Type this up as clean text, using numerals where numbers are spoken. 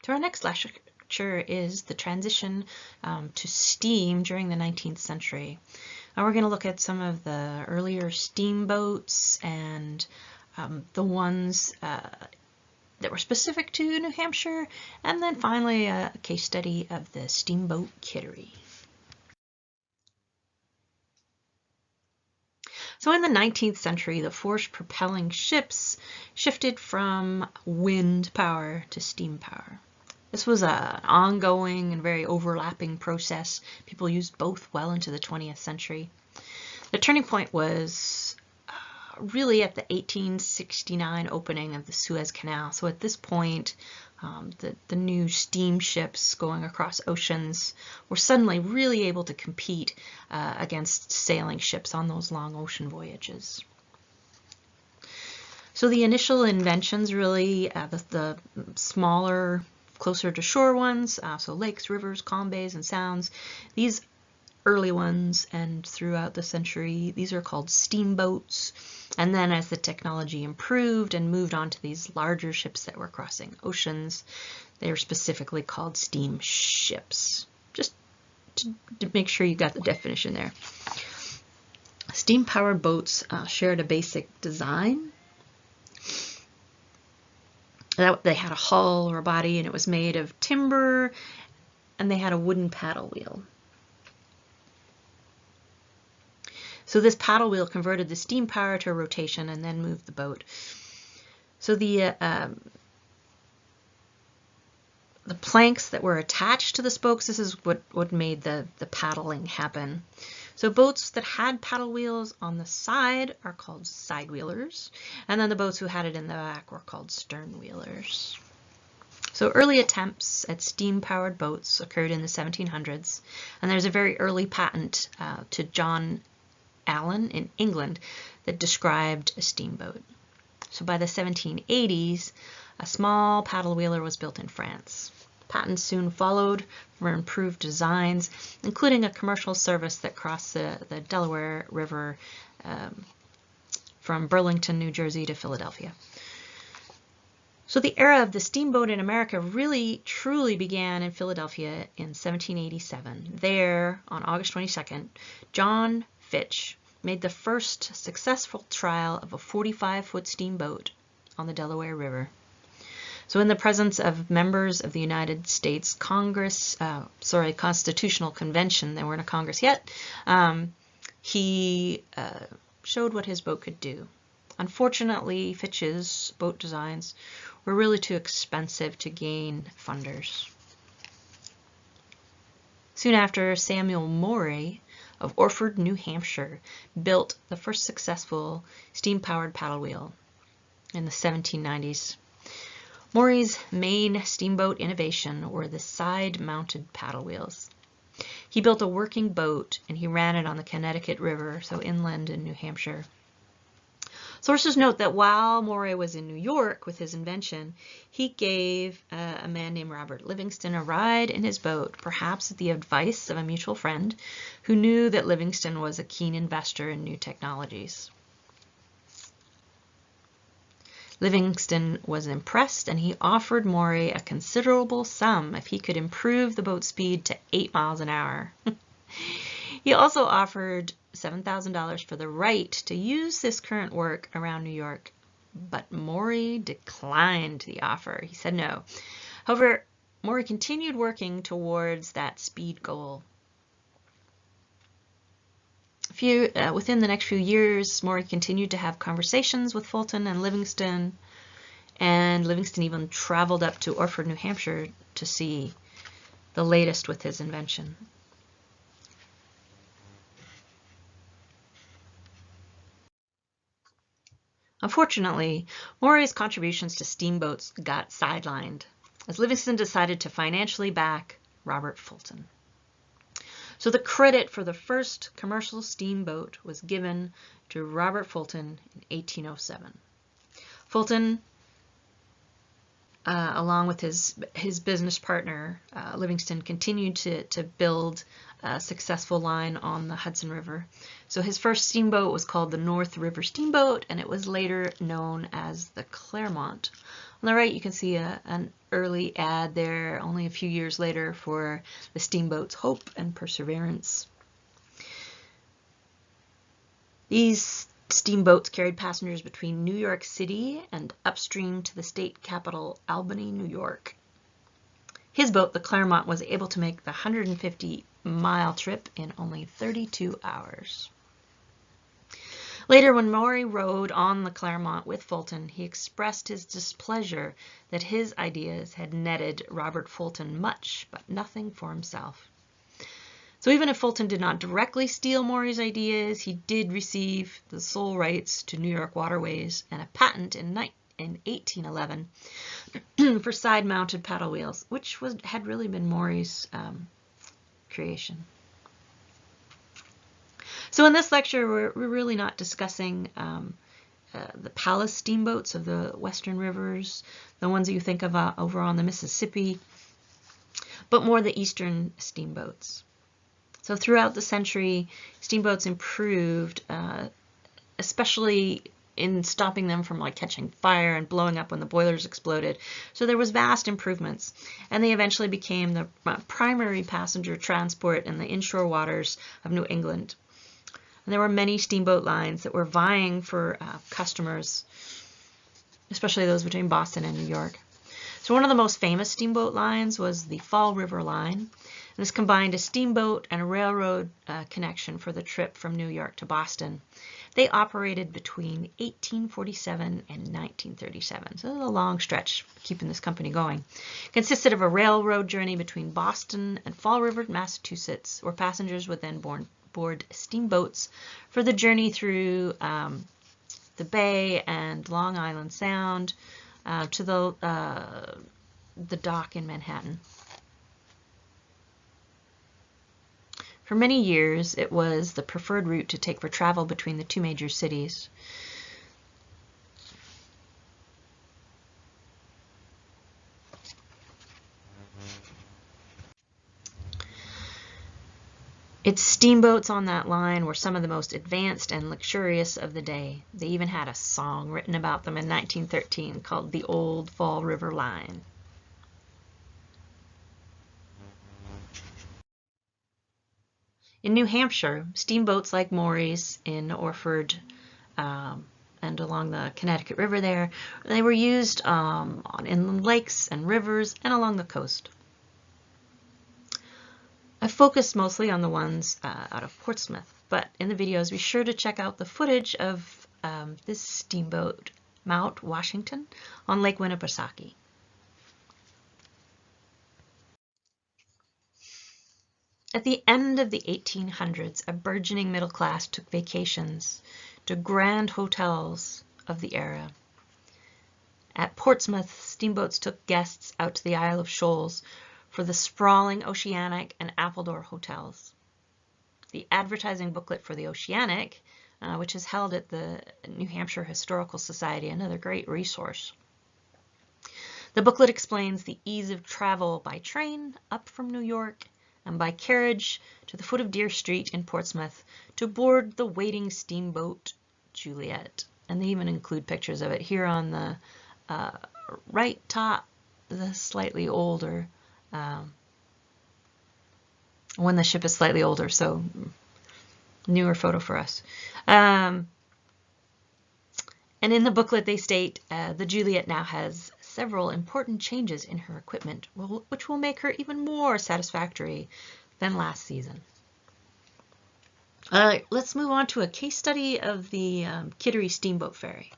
So our next lecture is the transition to steam during the 19th century. Now we're going to look at some of the earlier steamboats and the ones that were specific to New Hampshire, and then finally a case study of the steamboat Kittery. So in the 19th century, the force propelling ships shifted from wind power to steam power. This was an ongoing and very overlapping process. People used both well into the 20th century. The turning point was really at the 1869 opening of the Suez Canal. So at this point, the new steamships going across oceans were suddenly really able to compete against sailing ships on those long ocean voyages. So the initial inventions really, the smaller, closer to shore ones, so lakes, rivers, calm bays, and sounds, these early ones and throughout the century, these are called steamboats. And then as the technology improved and moved on to these larger ships that were crossing oceans, they are specifically called steamships. Just to make sure you got the definition there. Steam-powered boats shared a basic design. They had a hull or a body, and it was made of timber, and they had a wooden paddle wheel. So this paddle wheel converted the steam power to rotation and then moved the boat. So the planks that were attached to the spokes, this is what made the paddling happen. So boats that had paddle wheels on the side are called side wheelers, and then the boats who had it in the back were called stern wheelers. So early attempts at steam-powered boats occurred in the 1700s, and there's a very early patent to John Allen in England that described a steamboat. So by the 1780s, a small paddle wheeler was built in France. Patents soon followed for improved designs, including a commercial service that crossed the Delaware River from Burlington, New Jersey to Philadelphia. So the era of the steamboat in America really truly began in Philadelphia in 1787. There, on August 22nd, John Fitch made the first successful trial of a 45-foot steamboat on the Delaware River. So in the presence of members of the United States Constitutional Convention, they weren't a Congress yet, he showed what his boat could do. Unfortunately, Fitch's boat designs were really too expensive to gain funders. Soon after, Samuel Morey of Orford, New Hampshire, built the first successful steam-powered paddle wheel in the 1790s. Morey's main steamboat innovation were the side-mounted paddle wheels. He built a working boat and he ran it on the Connecticut River, so inland in New Hampshire. Sources note that while Morey was in New York with his invention, he gave a man named Robert Livingston a ride in his boat, perhaps at the advice of a mutual friend who knew that Livingston was a keen investor in new technologies. Livingston was impressed, and he offered Morey a considerable sum if he could improve the boat's speed to 8 miles an hour. He also offered $7,000 for the right to use this current work around New York, but Morey declined the offer. He said no. However, Morey continued working towards that speed goal. Within the next few years, Morey continued to have conversations with Fulton and Livingston even traveled up to Orford, New Hampshire to see the latest with his invention. Unfortunately, Morey's contributions to steamboats got sidelined as Livingston decided to financially back Robert Fulton. So the credit for the first commercial steamboat was given to Robert Fulton in 1807. Fulton, along with his business partner, Livingston, continued to build a successful line on the Hudson River. So his first steamboat was called the North River Steamboat, and it was later known as the Claremont. On the right, you can see an early ad there, only a few years later, for the steamboats Hope and Perseverance. These steamboats carried passengers between New York City and upstream to the state capital, Albany, New York. His boat, the Clermont, was able to make the 150-mile trip in only 32 hours. Later, when Maury rode on the Clermont with Fulton, he expressed his displeasure that his ideas had netted Robert Fulton much, but nothing for himself. So even if Fulton did not directly steal Maury's ideas, he did receive the sole rights to New York waterways and a patent in 1811 for side-mounted paddle wheels, which had really been Maury's creation. So in this lecture, we're really not discussing the palace steamboats of the western rivers, the ones that you think of over on the Mississippi, but more the eastern steamboats. So throughout the century, steamboats improved, especially in stopping them from catching fire and blowing up when the boilers exploded. So there was vast improvements, and they eventually became the primary passenger transport in the inshore waters of New England. And there were many steamboat lines that were vying for customers, especially those between Boston and New York. So one of the most famous steamboat lines was the Fall River Line. This combined a steamboat and a railroad connection for the trip from New York to Boston. They operated between 1847 and 1937, so it was a long stretch keeping this company going. It consisted of a railroad journey between Boston and Fall River, Massachusetts, where passengers would then board steamboats for the journey through the Bay and Long Island Sound to the dock in Manhattan. For many years, it was the preferred route to take for travel between the two major cities. Its steamboats on that line were some of the most advanced and luxurious of the day. They even had a song written about them in 1913 called The Old Fall River Line. In New Hampshire, steamboats like Maury's in Orford and along the Connecticut River there, they were used on inland lakes and rivers and along the coast. I focused mostly on the ones out of Portsmouth, but in the videos be sure to check out the footage of this steamboat, Mount Washington, on Lake Winnipesaukee. At the end of the 1800s, a burgeoning middle class took vacations to grand hotels of the era. At Portsmouth, steamboats took guests out to the Isle of Shoals for the sprawling Oceanic and Appledore hotels. The advertising booklet for the Oceanic, which is held at the New Hampshire Historical Society, another great resource. The booklet explains the ease of travel by train up from New York and by carriage to the foot of Deer Street in Portsmouth to board the waiting steamboat Juliet. And they even include pictures of it here on the right top, the slightly older, when the ship is slightly older, so newer photo for us. And in the booklet they state the Juliet now has several important changes in her equipment, which will make her even more satisfactory than last season. Let's move on to a case study of the Kittery Steamboat Ferry.